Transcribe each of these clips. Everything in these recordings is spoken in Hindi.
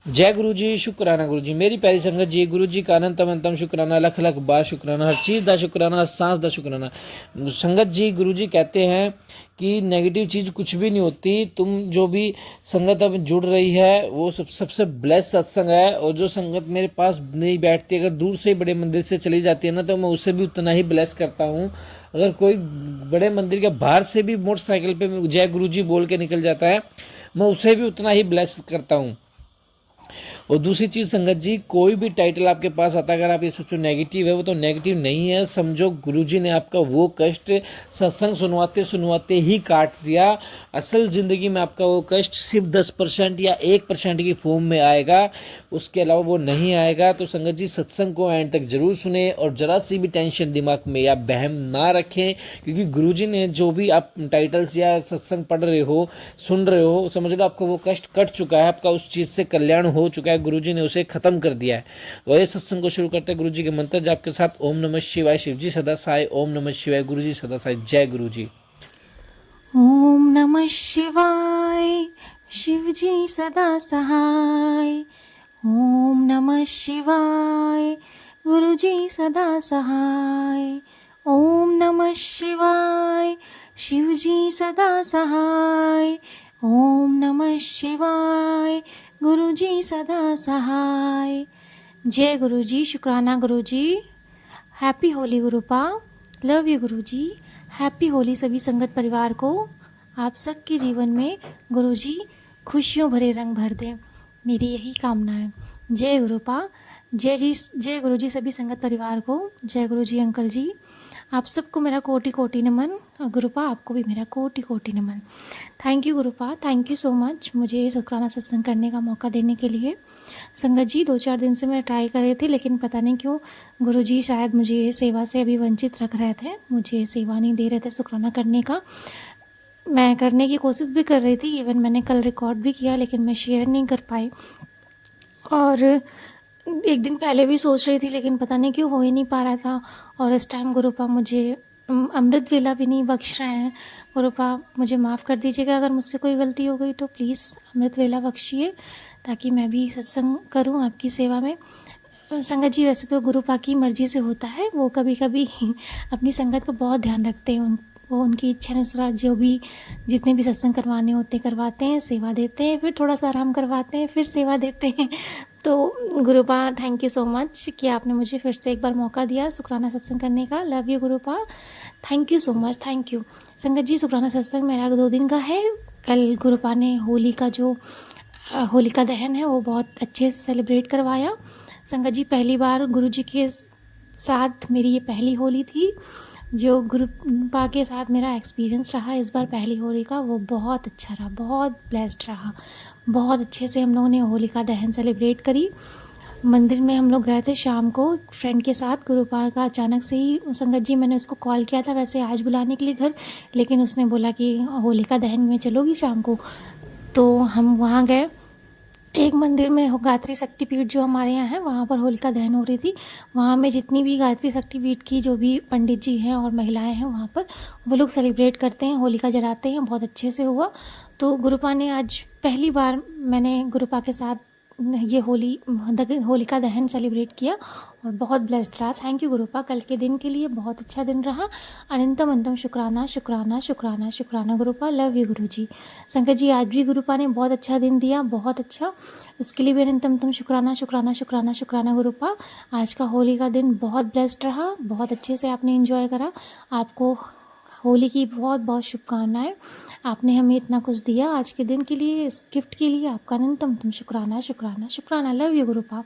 जय गुरु जी, शुकराना गुरु जी। मेरी प्यारी संगत जी, गुरु जी का अनंतम अनंतम शुकराना, लख लख बार शुकराना, हर चीज़ का शुकराना, हर सांस का शुकराना। संगत जी, गुरु जी कहते हैं कि नेगेटिव चीज़ कुछ भी नहीं होती। तुम जो भी संगत अब जुड़ रही है वो सबसे ब्लेस सत्संग है। और जो संगत मेरे पास नहीं बैठती, अगर दूर से बड़े मंदिर से चली जाती है ना, तो मैं उससे भी उतना ही ब्लेस करता हूँ। अगर कोई बड़े मंदिर के बाहर से भी मोटरसाइकिल पे जय गुरु जी बोल के निकल जाता है, मैं उसे भी उतना ही ब्लेस करता हूँ। और दूसरी चीज़ संगत जी, कोई भी टाइटल आपके पास आता है, अगर आप ये सोचो नेगेटिव है, वो तो नेगेटिव नहीं है। समझो गुरुजी ने आपका वो कष्ट सत्संग सुनवाते सुनवाते ही काट दिया। असल ज़िंदगी में आपका वो कष्ट सिर्फ 10% या 1% की फॉर्म में आएगा, उसके अलावा वो नहीं आएगा। तो संगत जी, सत्संग को एंड तक जरूर सुने और जरा सी भी टेंशन दिमाग में या बहम ना रखें, क्योंकि गुरुजी ने जो भी आप टाइटल्स या सत्संग पढ़ रहे हो, सुन रहे हो, समझ लो आपका वो कष्ट कट चुका है, आपका उस चीज़ से कल्याण हो चुका है, गुरुजी ने उसे खत्म कर दिया है। वही सत्संग को शुरू करते हैं गुरुजी के मंत्र जाप के साथ। ओम नमः शिवाय, शिवजी सदा साई। ओम नमः शिवाय, गुरुजी सदा साई। जय गुरुजी। ओम नमः शिवाय, शिवजी सदा सहाय। ओम नमः शिवाय, गुरुजी सदा सहाय। ओम नमः शिवाय, शिवजी सदा सहाय। ओम नमः शिवाय, गुरुजी सदा सहाय। जय गुरुजी, शुक्राना गुरुजी। Happy Holi Gurupa, love you Guruji. Happy Holi सभी संगत परिवार को। आप सबके जीवन में गुरुजी खुशियों भरे रंग भर दें, मेरी यही कामना है। जय गुरुपा, जय गुरुजी सभी संगत परिवार को। जय गुरुजी अंकल जी, आप सबको मेरा कोटि कोटि नमन। और गुरुपा आपको भी मेरा कोटि कोटि नमन। Thank you Gurupa, thank you so much मुझे शुक्राना सत्संग करने का मौका देने के लिए। संगत जी, 2-4 दिन से मैं ट्राई कर रही थी, लेकिन पता नहीं क्यों गुरुजी शायद मुझे सेवा से अभी वंचित रख रहे थे, मुझे सेवा नहीं दे रहे थे शुक्राना करने का। मैं करने की कोशिश भी कर रही थी, इवन मैंने कल रिकॉर्ड भी किया, लेकिन मैं शेयर नहीं कर पाई। और एक दिन पहले भी सोच रही थी, लेकिन पता नहीं क्यों हो ही नहीं पा रहा था। और इस टाइम गुरुपा मुझे अमृत वेला भी नहीं बख्श रहे हैं। गुरुपा मुझे माफ़ कर दीजिएगा, अगर मुझसे कोई गलती हो गई तो प्लीज़ अमृत वेला बख्शिए, ताकि मैं भी सत्संग करूं आपकी सेवा में। संगत जी, वैसे तो गुरुपा की मर्ज़ी से होता है, वो कभी कभी अपनी संगत को बहुत ध्यान रखते हैं। वो उनकी इच्छा अनुसार जो भी जितने भी सत्संग करवाने होते करवाते हैं, सेवा देते हैं, फिर थोड़ा सा आराम करवाते हैं, फिर सेवा देते हैं। तो गुरुपा, थैंक यू सो मच कि आपने मुझे फिर से एक बार मौका दिया शुक्राना सत्संग करने का। Love you Gurupa, thank you so much, thank you. संगत जी, शुक्राना सत्संग मेरा 2 दिन का है। कल गुरुपा ने होली का जो होलिका दहन है वो बहुत अच्छे से सेलिब्रेट करवाया। संगत जी, पहली बार गुरुजी के साथ मेरी ये पहली होली थी। जो गुरुपा के साथ मेरा एक्सपीरियंस रहा इस बार पहली होली का, वो बहुत अच्छा रहा, बहुत ब्लेस्ड रहा। बहुत अच्छे से हम लोगों ने होलिका दहन सेलिब्रेट करी। मंदिर में हम लोग गए थे शाम को फ्रेंड के साथ। गुरुपा का अचानक से ही, संगत जी, मैंने उसको कॉल किया था वैसे आज बुलाने के लिए घर, लेकिन उसने बोला कि होलिका दहन में चलोगी शाम को, तो हम वहाँ गए। एक मंदिर में गायत्री शक्तिपीठ जो हमारे यहाँ है, वहाँ पर होलिका दहन हो रही थी। वहाँ में जितनी भी गायत्री शक्तिपीठ की जो भी पंडित जी हैं और महिलाएं हैं वहाँ पर, वो लोग सेलिब्रेट करते हैं, होलिका जलाते हैं, बहुत अच्छे से हुआ। तो गुरुपा ने आज पहली बार मैंने गुरुपा के साथ ये होलिका दहन सेलिब्रेट किया और बहुत ब्लेस्ड रहा। थैंक यू गुरुपा, कल के दिन के लिए बहुत अच्छा दिन रहा। अनंतम अंतम शुक्राना शुक्राना शुक्राना शुक्राना गुरुपा, लव यू गुरुजी। शंकर जी, आज भी गुरुपा ने बहुत अच्छा दिन दिया, बहुत अच्छा, उसके लिए भी अनंतम अंतम शुक्राना शुक्राना शुक्राना शुक्राना गुरुपा। आज का होली का दिन बहुत ब्लेस्ड रहा, बहुत अच्छे से आपने एंजॉय करा। आपको होली की बहुत बहुत शुभकामनाएं। आपने हमें इतना कुछ दिया आज के दिन के लिए, इस गिफ्ट के लिए आपका अनंतम तुम शुक्राना शुक्राना शुक्राना। Love you गुरुपा।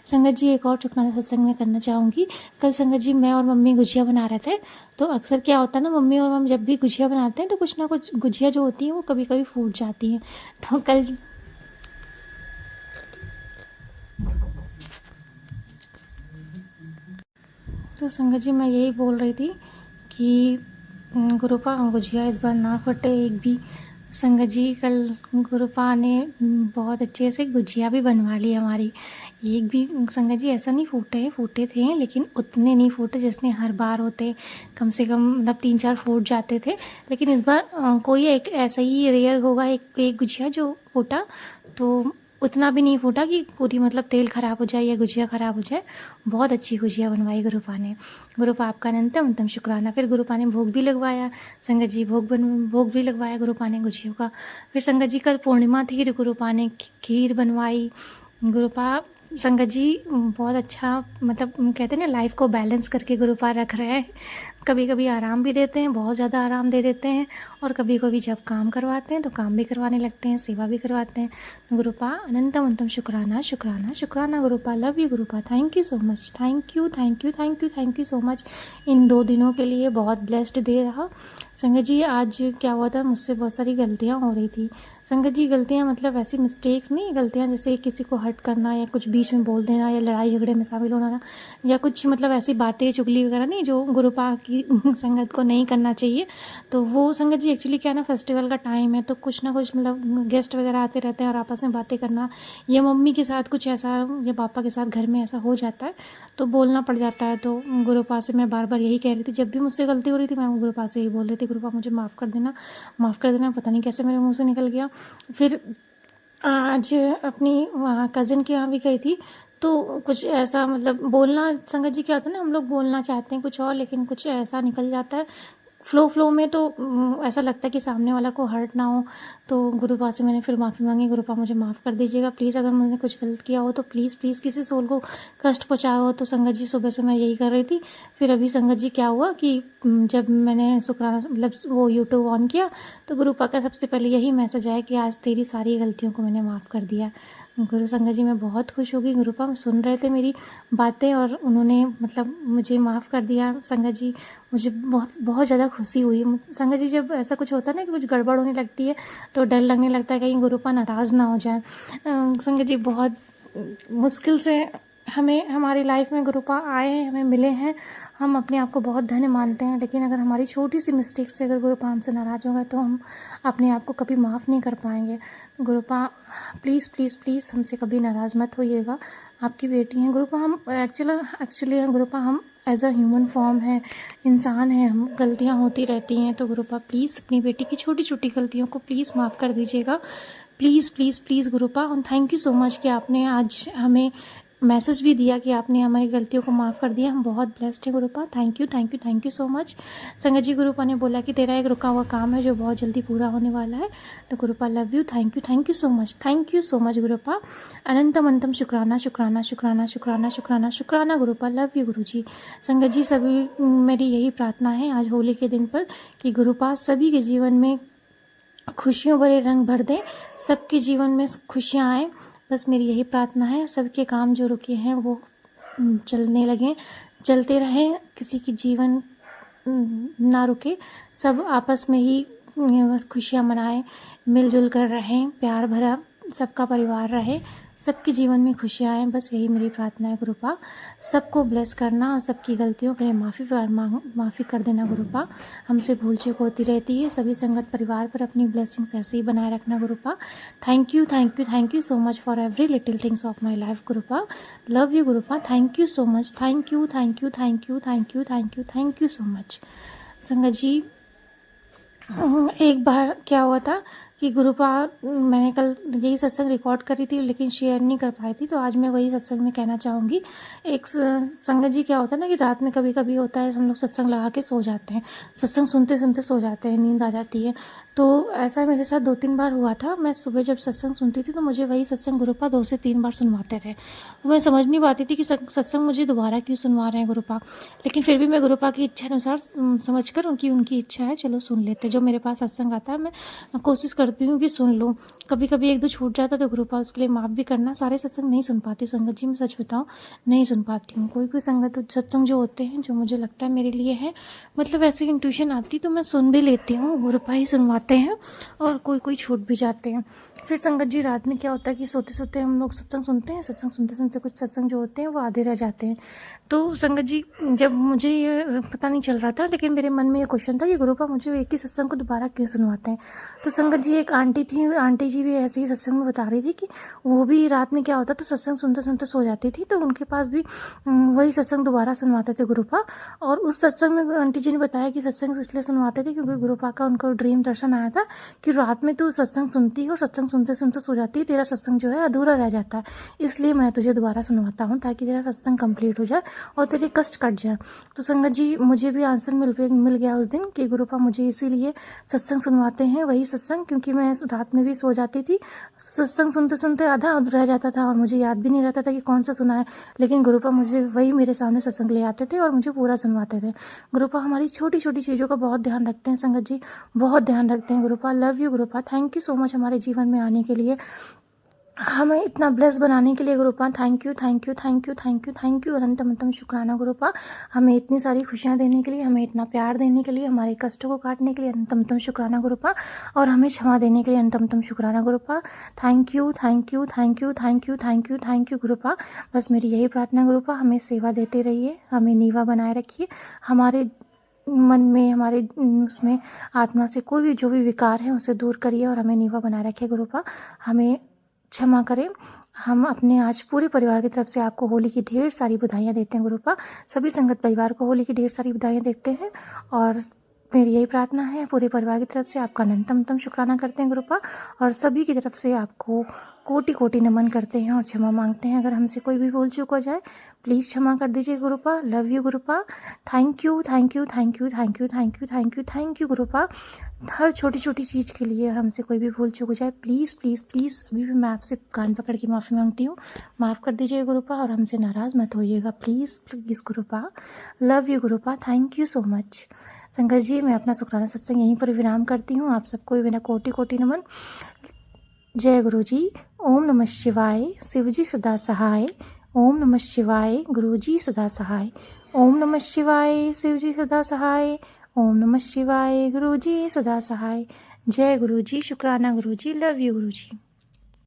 संगत जी, एक और शुक्राना सत्संग में करना चाहूँगी। कल संगत जी, मैं और मम्मी गुजिया बना रहे थे, तो अक्सर क्या होता है ना, मम्मी और हम जब भी गुजिया बनाते हैं तो कुछ ना कुछ गुजिया जो होती हैं वो कभी कभी फूट जाती हैं। तो कल तो संगत जी, मैं यही बोल रही थी कि गुरुपा गुजिया इस बार ना फटे एक भी। संगत जी, कल गुरुपा ने बहुत अच्छे से गुजिया भी बनवा ली हमारी। एक भी संगत जी ऐसा नहीं फूटे थे, लेकिन उतने नहीं फूटे जितने हर बार होते। कम से कम मतलब 3-4 फूट जाते थे, लेकिन इस बार कोई एक ऐसा ही रेयर होगा एक गुजिया जो फूटा। तो उतना भी नहीं फूटा कि पूरी मतलब तेल ख़राब हो जाए या गुजिया ख़राब हो जाए। बहुत अच्छी गुजिया बनवाई गुरुपा ने। गुरुपा आपका अनंतम अनंतम शुक्राना। फिर गुरुपा ने भोग भी लगवाया, संगत जी भोग भी लगवाया गुरुपा ने गुजियों का। फिर संगत जी कल पूर्णिमा थी, गुरुपा ने खीर बनवाई। गुरुपा संगत जी बहुत अच्छा मतलब कहते हैं ना, लाइफ को बैलेंस करके गुरुपा रख रहे हैं। कभी कभी आराम भी देते हैं, बहुत ज़्यादा आराम दे देते हैं, और कभी कभी जब काम करवाते हैं तो काम भी करवाने लगते हैं, सेवा भी करवाते हैं। गुरुपा अनंतम अनंतम शुक्राना शुक्राना शुक्राना। Gurupa love you Gurupa, thank you so much, thank you thank you thank you thank you so much. इन 2 दिनों के लिए बहुत ब्लेस्ड डे रहा। संगत जी आज क्या हुआ था, मुझसे बहुत सारी गलतियाँ हो रही थी। संगत जी गलतियाँ मतलब ऐसी मिस्टेक्स नहीं, गलतियाँ जैसे किसी को हर्ट करना या कुछ बीच में बोल देना या लड़ाई झगड़े में शामिल होना या कुछ मतलब ऐसी बातें चुगली वगैरह नहीं, जो गुरुपा की संगत को नहीं करना चाहिए। तो वो संगत जी एक्चुअली क्या ना, फेस्टिवल का टाइम है तो कुछ ना कुछ मतलब गेस्ट वगैरह आते रहते हैं और आपस में बातें करना या मम्मी के साथ कुछ ऐसा या पापा के साथ घर में ऐसा हो जाता है तो बोलना पड़ जाता है। तो गुरुपा से मैं बार बार यही कह रही थी, जब भी मुझसे गलती हो रही थी मैं गुरुपा से यही बोल रही थी, गुरुपा मुझे माफ़ कर देना, माफ़ कर देना। पता नहीं कैसे मेरे मुँह से निकल गया। फिर आज अपनी वहाँ कज़िन के यहाँ भी गई थी तो कुछ ऐसा मतलब बोलना, संगत जी क्या होता है ना, हम लोग बोलना चाहते हैं कुछ और लेकिन कुछ ऐसा निकल जाता है फ्लो में, तो ऐसा लगता है कि सामने वाला को हर्ट ना हो। तो गुरुपा से मैंने फिर माफ़ी मांगी, गुरुपा मुझे माफ़ कर दीजिएगा प्लीज़, अगर मैंने कुछ गलत किया हो तो प्लीज़ प्लीज़, किसी सोल को कष्ट पहुँचाया हो तो। संगत जी सुबह से मैं यही कर रही थी। फिर अभी संगत जी क्या हुआ कि जब मैंने शुक्राना मतलब वो यूट्यूब ऑन किया तो गुरुपा का सबसे पहले यही मैसेज आया कि आज तेरी सारी गलतियों को मैंने माफ़ कर दिया। गुरु संगत जी मैं बहुत खुश हो गई। गुरुपा सुन रहे थे मेरी बातें और उन्होंने मतलब मुझे माफ़ कर दिया। संगत जी मुझे बहुत बहुत ज़्यादा खुशी हुई। संगत जी जब ऐसा कुछ होता है ना कि कुछ गड़बड़ होने लगती है तो डर लगने लगता है कहीं गुरुपा नाराज़ ना हो जाए। संगत जी बहुत मुश्किल से हमें हमारी लाइफ में गुरुपा आए हैं, हमें मिले हैं, हम अपने आप को बहुत धन्य मानते हैं। लेकिन अगर हमारी छोटी सी मिस्टेक से अगर गुरुपा हमसे नाराज़ हो गए तो हम अपने आप को कभी माफ़ नहीं कर पाएंगे। गुरुपा प्लीज़ प्लीज़ प्लीज़ हमसे कभी नाराज़ मत होइएगा, आपकी बेटी हैं गुरुपा। हम एक्चुअली गुरुपा हम एज अ ह्यूमन फॉर्म है, इंसान है, हम गलतियाँ होती रहती हैं। तो गुरुपा प्लीज़ अपनी बेटी की छोटी छोटी गलतियों को प्लीज़ माफ़ कर दीजिएगा, प्लीज़ प्लीज़ प्लीज़ गुरुपा। और थैंक यू सो मच कि आपने आज हमें मैसेज भी दिया कि आपने हमारी गलतियों को माफ़ कर दिया। हम बहुत ब्लेस्ड हैं Gurupa, thank you thank you thank you so much. संगत जी गुरुपा ने बोला कि तेरा एक रुका हुआ काम है जो बहुत जल्दी पूरा होने वाला है। तो Gurupa love you, thank you so much, thank you so much Gurupa. अनंतम अनंतम शुक्राना शुक्राना शुक्राना शुक्राना शुक्राना शुक्राना गुरुपा, लव यू गुरु जी। संगत जी सभी मेरी यही प्रार्थना है आज होली के दिन पर कि गुरुपा सभी के जीवन में खुशियों भरे रंग भर दें, सबके जीवन में खुशियाँ आएँ, बस मेरी यही प्रार्थना है। सबके काम जो रुके हैं वो चलने लगें, चलते रहें, किसी की जीवन ना रुके, सब आपस में ही खुशियाँ मनाएं, मिलजुल कर रहें, प्यार भरा सबका परिवार रहे, सबके जीवन में खुशियाँ आएँ, बस यही मेरी प्रार्थना है गुरुपा। सबको ब्लेस करना और सबकी गलतियों के लिए माफ़ी कर देना गुरुपा। हमसे भूल चूक होती रहती है, सभी संगत परिवार पर अपनी ब्लेसिंग्स ऐसे ही बनाए रखना Gurupa. Thank you so much for every little things of my life Gurupa, love you Gurupa, thank you so much, thank you thank you thank you thank you thank you thank you so much. संगत जी एक बार क्या हुआ था कि गुरुपा मैंने कल यही सत्संग रिकॉर्ड करी थी लेकिन शेयर नहीं कर पाई थी, तो आज मैं वही सत्संग में कहना चाहूँगी। एक संगत जी क्या होता है ना कि रात में कभी कभी होता है हम लोग सत्संग लगा के सो जाते हैं, सत्संग सुनते सुनते सो जाते हैं, नींद आ जाती है। तो ऐसा मेरे साथ 2-3 बार हुआ था। मैं सुबह जब सत्संग सुनती थी तो मुझे वही सत्संग गुरुपा 2 से 3 बार सुनवाते थे। तो मैं समझ नहीं पाती थी कि सत्संग मुझे दोबारा क्यों सुनवा रहे हैं गुरुपा, लेकिन फिर भी मैं गुरुपा की इच्छा अनुसार समझ कर उनकी इच्छा है चलो सुन लेते, जो मेरे पास सत्संग आता है मैं कोशिश करती हूँ कि सुन लूँ। कभी कभी 1-2 छूट जाता तो गुरुपा उसके लिए माफ़ भी करना। सारे सत्संग नहीं सुन पाती संगत जी, मैं सच बताऊँ नहीं सुन पाती हूँ। कोई सत्संग जो होते हैं जो मुझे लगता है मेरे लिए है, मतलब ऐसी इंट्यूशन आती तो मैं सुन भी लेती हूँ, गुरुपा ही सुनवाते हैं, और कोई छूट भी जाते हैं। फिर संगत जी रात में क्या होता है कि सोते सोते हम लोग सत्संग सुनते हैं, सत्संग सुनते सुनते कुछ सत्संग जो होते हैं वो आधे रह जाते हैं। तो संगत जी जब मुझे ये पता नहीं चल रहा था लेकिन मेरे मन में ये क्वेश्चन था कि गुरुपा मुझे एक ही सत्संग को दोबारा क्यों सुनवाते हैं। तो संगत जी एक आंटी थी, आंटी जी भी ऐसे ही सत्संग में बता रही थी कि वो भी रात में क्या होता तो सत्संग सुनते सुनते सो जाती थी, तो उनके पास भी वही सत्संग दोबारा सुनवाते थे गुरुपा। और उस सत्संग में आंटी जी ने बताया कि सत्संग इसलिए सुनवाते थे क्योंकि गुरुपा का उनको ड्रीम दर्शन आया था कि रात में तू सत्संग सुनती है और सत्संग सुनते सुनते सो जाती है, तेरा सत्संग जो है अधूरा रह जाता है, इसलिए मैं तुझे दोबारा सुनवाता हूँ ताकि तेरा सत्संग कंप्लीट हो जाए और तेरे कष्ट कट जाए। तो संगत जी मुझे भी आंसर मिल गया उस दिन कि गुरुपा मुझे इसीलिए सत्संग सुनवाते हैं, वही सत्संग, क्योंकि मैं रात में भी सो जाती थी, सत्संग सुनते सुनते आधा रह जाता था और मुझे याद भी नहीं रहता था कि कौन सा सुना है, लेकिन गुरुपा मुझे वही मेरे सामने सत्संग ले आते थे और मुझे पूरा सुनवाते थे। गुरुपा हमारी छोटी छोटी चीज़ों का बहुत ध्यान रखते हैं संगत जी, बहुत ध्यान रखते हैं Gurupa. Love you Gurupa, thank you so much हमारे जीवन में आने के लिए, हमें इतना ब्लेस बनाने के लिए Gurupa. Thank you thank you thank you thank you thank you, अनंतम शुक्राना गुरुपा, हमें इतनी सारी खुशियाँ देने के लिए, हमें इतना प्यार देने के लिए, हमारे कष्टों को काटने के लिए अनंतम शुक्राना गुरुपा, और हमें क्षमा देने के लिए अनंतम शुक्राना Gurupa. Thank you thank you thank you thank you thank you thank you Gurupa. बस मेरी यही प्रार्थना गुरुपा, हमें सेवा देते रहिए, हमें नीवा बनाए रखिए, हमारे मन में, हमारे उसमें आत्मा से कोई भी जो भी विकार है उसे दूर करिए और हमें नीवा बनाए रखिए गुरुपा, हमें क्षमा करें। हम अपने आज पूरे परिवार की तरफ से आपको होली की ढेर सारी बधाइयाँ देते हैं गुरुपा, सभी संगत परिवार को होली की ढेर सारी बधाइयाँ देते हैं, और मेरी यही प्रार्थना है पूरे परिवार की तरफ से आपका अनंतम शुक्राना करते हैं गुरुपा, और सभी की तरफ से आपको कोटि कोटि नमन करते हैं और क्षमा मांगते हैं। अगर हमसे कोई भी भूल चूक हो जाए प्लीज़ क्षमा कर दीजिए Gurupa. Love you Gurupa, thank you thank you thank you thank you thank you thank you thank you Gurupa, हर छोटी छोटी चीज़ के लिए। और हमसे कोई भी भूल चूक हो जाए प्लीज़ प्लीज़ प्लीज़, अभी भी मैं आपसे कान पकड़ के माफ़ी मांगती हूँ, माफ़ कर दीजिए गुरुपा, और हमसे नाराज़ मत होइएगा please please Gurupa. Love you Gurupa, thank you so much. संगत जी मैं अपना शुक्राना सत्संग यहीं पर विराम करती हूँ, आप सबको मेरा कोटि कोटि नमन। जय गुरु जी। ओम नमः शिवाय, शिवजी सदा सहाय। ओम नमः शिवाय, गुरुजी सदा सहाय। ओम नमः शिवाय, शिवजी सदा सहाय। ओम नमः शिवाय, गुरुजी सदा सहाय। जय गुरु जी, शुक्राना गुरु जी, लव यू गुरु जी।